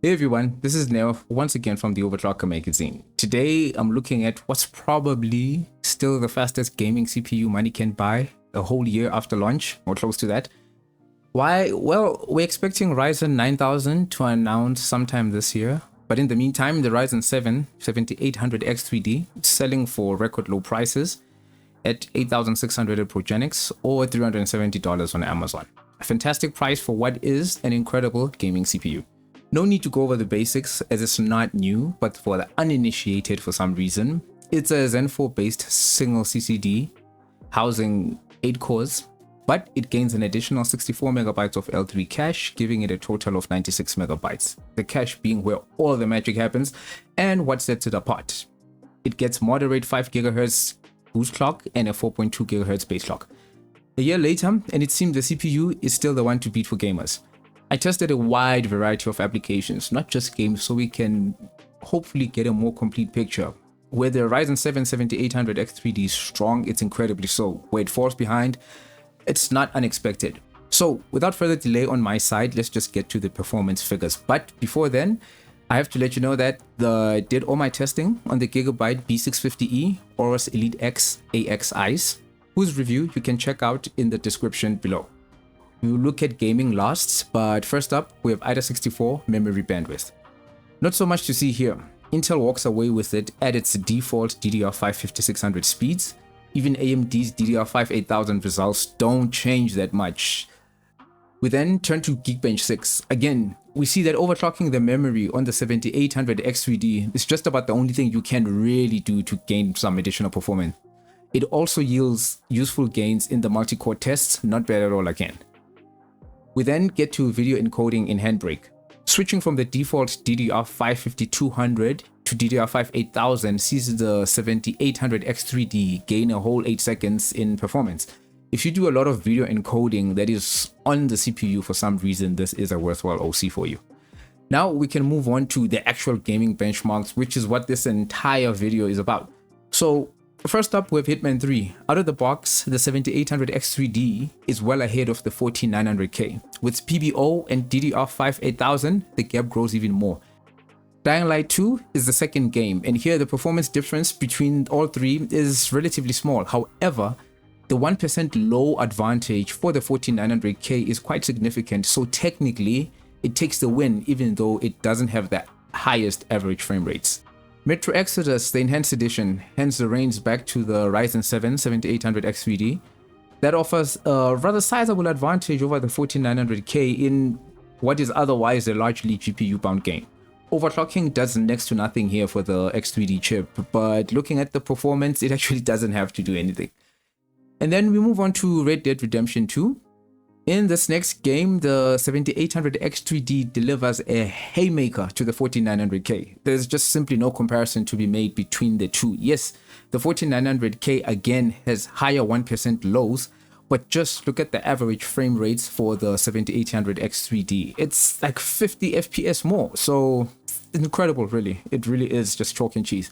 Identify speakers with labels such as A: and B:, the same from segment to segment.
A: Hey everyone, this is Neo once again from the Overclocker magazine. Today I'm looking at what's probably still the fastest gaming CPU money can buy a whole year after launch, or close to that. Why? Well, we're expecting Ryzen 9000 to announce sometime this year, but in the meantime, the Ryzen 7 7800X3D is selling for record low prices at $8,600 at Progenics or $370 on Amazon. A fantastic price for what is an incredible gaming CPU. No need to go over the basics as it's not new, but for the uninitiated for some reason, it's a Zen 4 based single CCD housing 8 cores, but it gains an additional 64 megabytes of L3 cache, giving it a total of 96 megabytes. The cache being where all the magic happens and what sets it apart. It gets moderate 5 GHz boost clock and a 4.2 GHz base clock. A year later, and it seems the CPU is still the one to beat for gamers. I tested a wide variety of applications, not just games, so we can hopefully get a more complete picture. Where the Ryzen 7 7800X3D is strong, it's incredibly so. Where it falls behind, it's not unexpected. So without further delay on my side, let's just get to the performance figures. But before then, I have to let you know that I did all my testing on the Gigabyte B650E Aorus Elite X AXIs, whose review you can check out in the description below. We will look at gaming last, but first up, we have IDA 64 memory bandwidth. Not so much to see here. Intel walks away with it at its default DDR5 5600 speeds. Even AMD's DDR5 8000 results don't change that much. We then turn to Geekbench 6. Again, we see that overclocking the memory on the 7800X3D is just about the only thing you can really do to gain some additional performance. It also yields useful gains in the multi-core tests, not bad at all again. We then get to video encoding in Handbrake. Switching from the default DDR5 5200 to DDR5 8000 sees the 7800X3D gain a whole 8 seconds in performance. If you do a lot of video encoding that is on the CPU for some reason, this is a worthwhile OC for you. Now we can move on to the actual gaming benchmarks, which is what this entire video is about. So first up, we have Hitman 3. Out of the box, the 7800X3D is well ahead of the 14900K. With PBO and DDR5 8000, the gap grows even more. Dying Light 2 is the second game, and here the performance difference between all three is relatively small. However, the 1% low advantage for the 14900K is quite significant, so technically it takes the win even though it doesn't have the highest average frame rates. Metro Exodus, the Enhanced Edition, hands the reins back to the Ryzen 7 7800X3D. That offers a rather sizable advantage over the 14900K in what is otherwise a largely GPU-bound game. Overclocking does next to nothing here for the X3D chip, but looking at the performance, it actually doesn't have to do anything. And then we move on to Red Dead Redemption 2. In this next game, the 7800X3D delivers a haymaker to the 14900K. There's just simply no comparison to be made between the two. Yes, the 14900K again has higher 1% lows, but just look at the average frame rates for the 7800X3D. It's like 50 FPS more, so incredible really. It really is just chalk and cheese.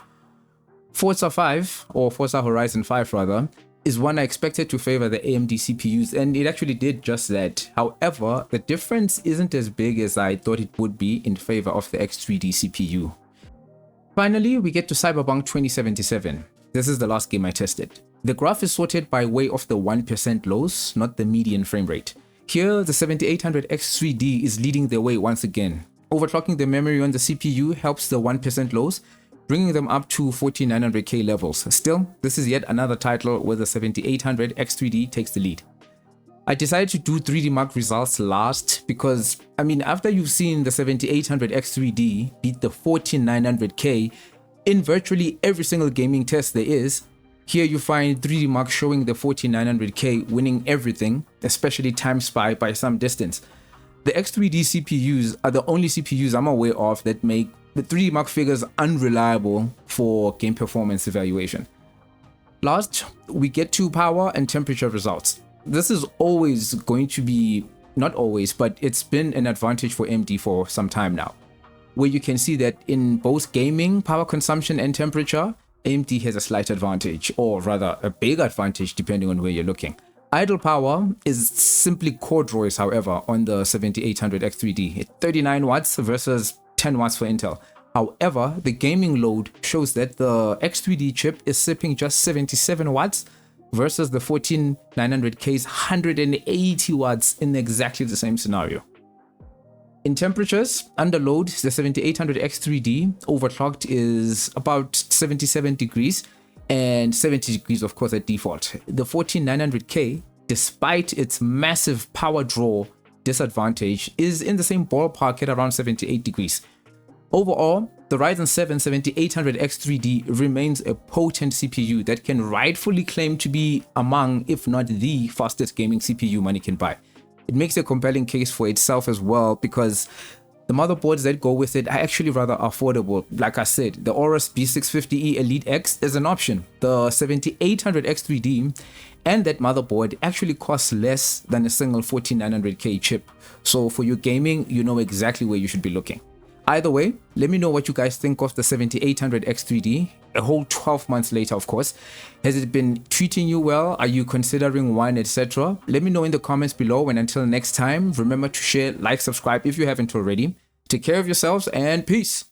A: Forza 5, or Forza Horizon 5 rather, is one I expected to favor the AMD CPUs, and it actually did just that. However, the difference isn't as big as I thought it would be in favor of the X3D CPU. Finally, we get to Cyberpunk 2077. This is the last game I tested. The graph is sorted by way of the 1% lows, not the median frame rate. Here, the 7800X3D is leading the way once again. Overclocking the memory on the CPU helps the 1% lows, bringing them up to 14900K levels. Still, this is yet another title where the 7800X3D takes the lead. I decided to do 3D Mark results last because, after you've seen the 7800X3D beat the 14900K in virtually every single gaming test there is, here you find 3D Mark showing the 14900K winning everything, especially Time Spy by some distance. The X3D CPUs are the only CPUs I'm aware of that make the 3D Mark figures unreliable for game performance evaluation. Last, we get to power and temperature results. This is always going to be, not always, but it's been an advantage for AMD for some time now, where you can see that in both gaming, power consumption and temperature, AMD has a slight advantage, or rather a big advantage depending on where you're looking. Idle power is simply corduroys, however, on the 7800X3D. 39 watts versus 10 watts for Intel. However, the gaming load shows that the X3D chip is sipping just 77 watts versus the 14900K's 180 watts in exactly the same scenario. In temperatures, under load, the 7800X3D overclocked is about 77 degrees and 70 degrees, of course, at default. The 14900K, despite its massive power draw disadvantage, is in the same ballpark at around 78 degrees. Overall, the Ryzen 7 7800X3D remains a potent CPU that can rightfully claim to be among, if not the fastest gaming CPU money can buy. It makes a compelling case for itself as well because the motherboards that go with it are actually rather affordable. Like I said, the Aorus B650E Elite X is an option. The 7800X3D and that motherboard actually costs less than a single 14900K chip. So for your gaming, you know exactly where you should be looking. Either way, let me know what you guys think of the 7800X3D, a whole 12 months later, of course. Has it been treating you well? Are you considering one, etc.? Let me know in the comments below, and until next time, remember to share, like, subscribe if you haven't already. Take care of yourselves and peace.